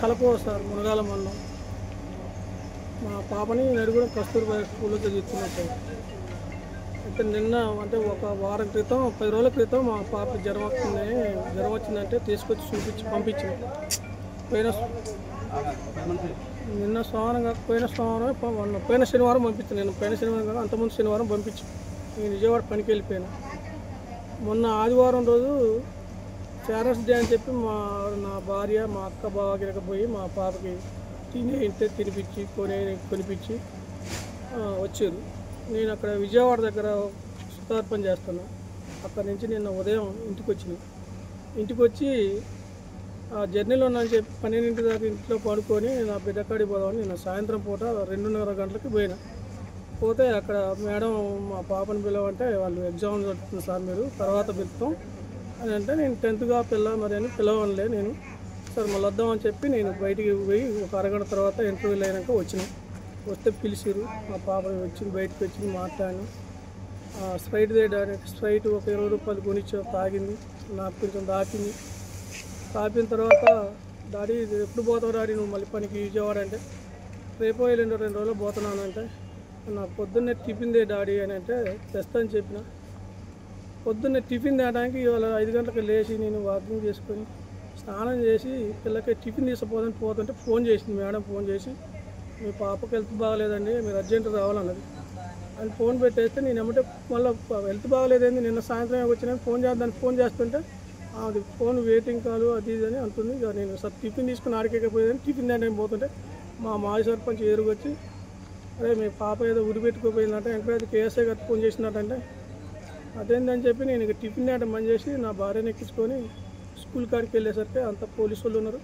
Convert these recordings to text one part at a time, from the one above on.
కలపో sir Munagala మండలం. మా పాపని నడుగుడం కస్తూర్బా స్కూల్లో చదువుతున్నాను సార్. అయితే నిన్న అంటే ఒక వారం క్రితం 10 రోజుల క్రితం మా పాప జ్వరం వచ్చిందంటే తీసుకొచ్చి చూపించి పంపించాను. నిన్న సోమవారం కాక పోయిన శనివారం పంపించాను. నేను పోయిన శనివారం కాక అంతకుముందు శనివారం పంపించాను. నేను విజయవాడ పనికి వెళ్ళిపోయాను. మొన్న ఆదివారం రోజు పేరెంట్స్ డే అని చెప్పి నా భార్య మా అక్క బావకి పోయి మా పాపకి తినిపించి కొనిపించి వచ్చారు. నేను అక్కడ విజయవాడ దగ్గర సుతార్పణ చేస్తాను. అక్కడి నుంచి నిన్న ఉదయం ఇంటికి వచ్చి ఆ జర్నీలో ఉన్నాను చెప్పి 12 దాకా ఇంట్లో పడుకొని నా బిడ్డ కాడికి పోదామని నిన్న సాయంత్రం పూట 2:30 గంటలకి పోతే అక్కడ మేడం మా పాపని పిలవంటే వాళ్ళు ఎగ్జామ్ జరుగుతుంది సార్, మీరు తర్వాత పిలుస్తాం అని అంటే నేను 10th మరి అని పిలవనులే నేను సార్ మళ్ళీ వద్దామని చెప్పి నేను బయటికి పోయి ఒక అరగంట తర్వాత ఇంటర్వ్యూలు అయినాక వస్తే పిలిచిరు. మా పాపని బయటకు వచ్చి మాట్లాడాను. స్ప్రైట్ తీయడానికి స్ప్రైట్ ఒక 20 రూపాయలు కొనిచ్చి తాగింది. నాకు కొంచెం తాపిన తర్వాత డాడీ ఎప్పుడు పోతావు డాడీ నువ్వు మళ్ళీ పనికి విజయవాడ అంటే రేపో 2 రోజులు పోతున్నానంటే నాకు పొద్దున్నే టిఫిన్ దే డాడీ అని అంటే తెస్తా అని చెప్పిన. పొద్దున్నే టిఫిన్ తేయడానికి ఇవాళ 5 గంటలకు లేచి నేను వాకింగ్ చేసుకొని స్నానం చేసి పిల్లకి టిఫిన్ పోతుంటే ఫోన్ చేసింది మేడం. ఫోన్ చేసి మీ పాపకి హెల్త్ బాగాలేదండి, మీరు అర్జెంట్ రావాలన్నది. అని ఫోన్ పెట్టేస్తే నేను ఏమంటే మళ్ళీ హెల్త్ బాగాలేదండి నిన్న సాయంత్రం వచ్చిన ఫోన్ చేస్తుంటే అది ఫోన్ వెయిటింగ్ కాల్ అది ఇది అని అంటుంది. ఇక నేను సార్ టిఫిన్ తీసుకుని ఆడికేకపోయేదని టిఫిన్ తినడానికి పోతుంటే మా మాజీ సర్పంచ్ ఎదురుకొచ్చి అరే మీ పాప ఏదో ఉరిపెట్టుకోపోయిందంటే ఎంకరేజ్ కేఎస్ఐ గారు ఫోన్ చేసినట్టంటే అదేందని చెప్పి నేను ఇక టిఫిన్ తినడం బంద్ చేసి నా భార్యను ఎక్కించుకొని స్కూల్ కాడికి వెళ్ళేసరికి అంత పోలీసు వాళ్ళు ఉన్నారు.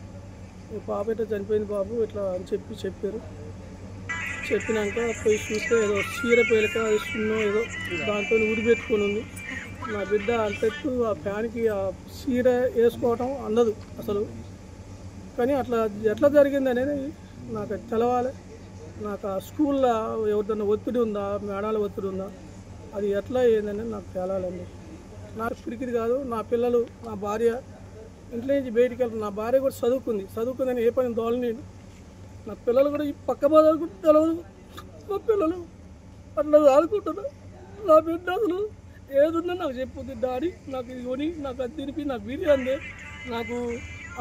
మీ పాప అయితే చనిపోయింది బాబు ఇట్లా అని చెప్పారు. చెప్పినాక పోయి చూస్తే ఏదో చీర పేలిక అది సున్నో ఏదో దాంతో ఉరిపెట్టుకొని ఉంది. నా బిడ్డ అంతెత్తు ఆ ఫ్యాన్కి ఆ చీర వేసుకోవటం అందదు అసలు. కానీ అట్లా ఎట్లా జరిగింది అనేది నాకు తెలవాలి. నాకు ఆ స్కూల్లో ఎవరిదన్నా ఒత్తిడి ఉందా, మేడాల ఒత్తిడి ఉందా, అది ఎట్లా ఏందని నాకు తేలాలండి. నాకు పిరికిది కాదు. నా పిల్లలు నా భార్య ఇంట్లో నుంచి బయటికి వెళ్తాను. నా భార్య కూడా చదువుకుందని ఏ పని దోళ నేను. నా పిల్లలు కూడా ఈ పక్క బాధలు కూడా తెలవదు. నా పిల్లలు అట్లా ఆడుకుంటున్నారు. నా బిడ్డ అసలు ఏదున్నా నాకు చెప్పుద్ది డాడీ నాకు ఇది కొని నాకు అది తినిపి నాకు బిర్యానీ నాకు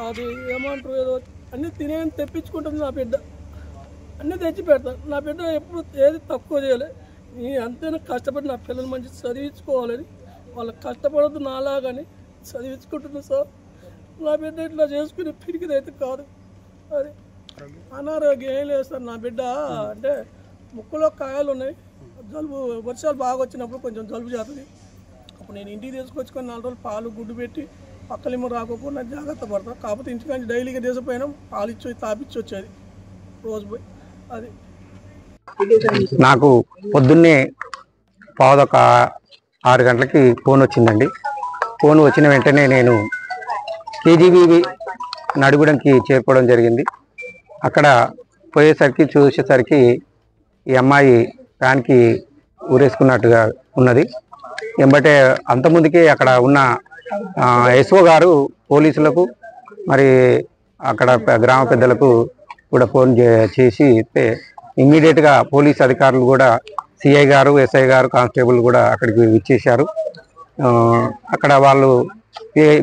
అది ఏమంటారు ఏదో అన్నీ తినేని తెప్పించుకుంటుంది. నా బిడ్డ అన్నీ తెచ్చి పెడతాను. నా బిడ్డ ఎప్పుడు ఏది తక్కువ చేయలే. నేను అంతేనా కష్టపడి నా పిల్లలు మంచి చదివించుకోవాలని వాళ్ళకి కష్టపడద్దు నాలాగాని చదివించుకుంటున్నా సార్. నా బిడ్డ ఇట్లా చేసుకునే పిరికిది అయితే కాదు. అది అనారోగ్యం ఏం లేదు సార్. నా బిడ్డ అంటే ముక్కులో కాయలు ఉన్నాయి. జలుబు వర్షాలు బాగా వచ్చినప్పుడు కొంచెం జలుబు చేస్తుంది. అప్పుడు నేను ఇంటికి తీసుకొచ్చుకొని 4 రోజులు పాలు గుడ్డు పెట్టి పక్కలేమో రాకపోయినా జాగ్రత్త పడతాను. కాకపోతే ఇంటికి డైలీగా తీసుకుపోయినా పాలు ఇచ్చి తాపిచ్చి వచ్చేది రోజు పోయి. అది నాకు పొద్దున్నే 6 గంటలకి ఫోన్ వచ్చిందండి. ఫోన్ వచ్చిన వెంటనే నేను కేజీబీవి నడుగుడంకి చేరుకోవడం జరిగింది. అక్కడ చూసేసరికి ఈ అమ్మాయి ఫ్యాన్కి ఊరేసుకున్నట్టుగా ఉన్నది. ఎంబటే అంతకుముందుకే అక్కడ ఉన్న ఎస్ఓ గారు పోలీసులకు మరి అక్కడ గ్రామ పెద్దలకు కూడా ఫోన్ చేసి ఇమ్మీడియట్గా పోలీస్ అధికారులు కూడా సిఐ గారు, ఎస్ఐ గారు, కానిస్టేబుల్ కూడా అక్కడికి విచ్చేశారు. అక్కడ వాళ్ళు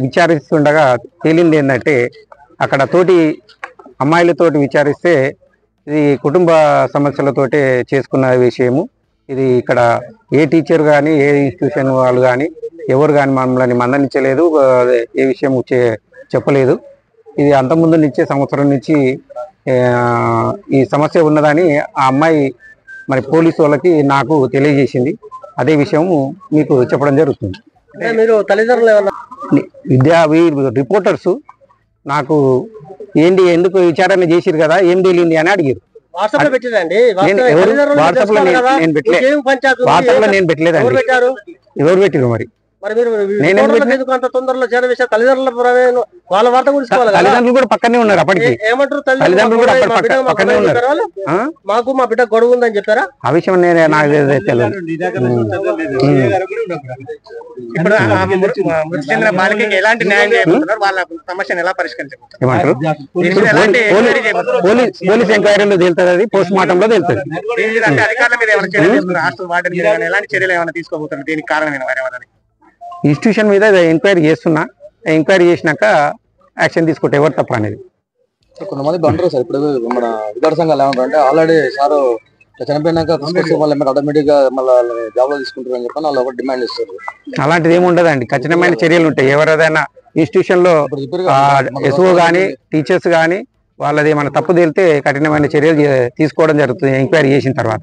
విచారిస్తుండగా తేలింది ఏంటంటే అక్కడ తోటి అమ్మాయిలతోటి విచారిస్తే ఇది కుటుంబ సమస్యలతోటే చేసుకున్న విషయము. ఇది ఇక్కడ ఏ టీచర్ కానీ ఏ ఇన్స్టిట్యూషన్ వాళ్ళు కానీ ఎవరు కానీ మమ్మల్ని మందలించలేదు, ఏ విషయం చెప్పలేదు. ఇది అంతకుముందు నుంచే సంవత్సరం నుంచి ఈ సమస్య ఉన్నదని ఆ అమ్మాయి మరి పోలీసు వాళ్ళకి నాకు తెలియజేసింది. అదే విషయము మీకు చెప్పడం జరుగుతుంది. మీరు తల్లిదండ్రులు రిపోర్టర్స్ నాకు ఎందుకు విచారణ చేసిరు కదా ఏం తెలియంది అని అడిగారు. వాట్సాప్ లో పెట్టలేదండి. వాట్సాప్ లో నేను పెట్టలేదండి. ఎవరు పెట్టిరు మరి మరి మీరు నేను కోడళ్ళకి ఎందుకు అంత తొందరలో చేరవేశారు? తల్లిదండ్రుల ప్రమేయం వాళ్ళ వార్త కూడా తీసుకోవాలి కదా. తల్లిదండ్రులు కూడా పక్కనే ఉన్నారు అప్పటికి. ఏమంటారు తల్లిదండ్రులు కూడా మా బిడ్డ పక్కనే ఉన్నారు. మాకు మా బిడ్డ గొడవ ఉందని చెప్పారా? ఆ విషయం నాకు తెలియదు. ఇప్పుడు మృతి చెందిన బాలికకి ఎలాంటి న్యాయం చేయబోతున్నారు? వాళ్ళ సమస్యను ఎలా పరిష్కరించబోతున్నారు? ఏమంటారు? పోలీస్ ఎంక్వైరీలో తేలుతుంది, అది పోస్ట్ మార్టం లో తేలుతుంది. అంటే అధికారుల మీద ఏమైనా చర్యలు తీసుకున్నారు? హాస్టల్ వార్డెన్ మీద కానీ ఎలాంటి చర్యలు ఏమైనా తీసుకోబోతున్నారు? దీనికి కారణమైన వారు ఏమన్నా? ఇన్స్టిట్యూషన్ మీద ఎంక్వైరీ చేస్తున్నా. ఎంక్వైరీ చేసినాక యాక్షన్ తీసుకుంటే ఎవరు తప్ప అనేది. కొంతమంది అంటారు సార్, ఇప్పుడు మన విద్యార్థి సంఘాలు ఏమంటారు అంటే ఆల్రెడీ సార్ చనిపోయినాక తీసుకొచ్చి మళ్ళీ ఆటోమేటిక్ గా మళ్ళీ జాబ్ లో తీసుకుంటారు అని చెప్పి వాళ్ళు ఒకటి డిమాండ్ ఇస్తారు. అలాంటిది ఏమి ఉండదండి, ఖచ్చితమైన చర్యలు ఉంటాయి. ఎవరైనా ఇన్స్టిట్యూషన్ లో ఎస్ఓ గానీ టీచర్స్ గానీ వాళ్ళది మన తప్పు తేలితే కఠినమైన చర్యలు తీసుకోవడం జరుగుతుంది ఎంక్వైరీ చేసిన తర్వాత.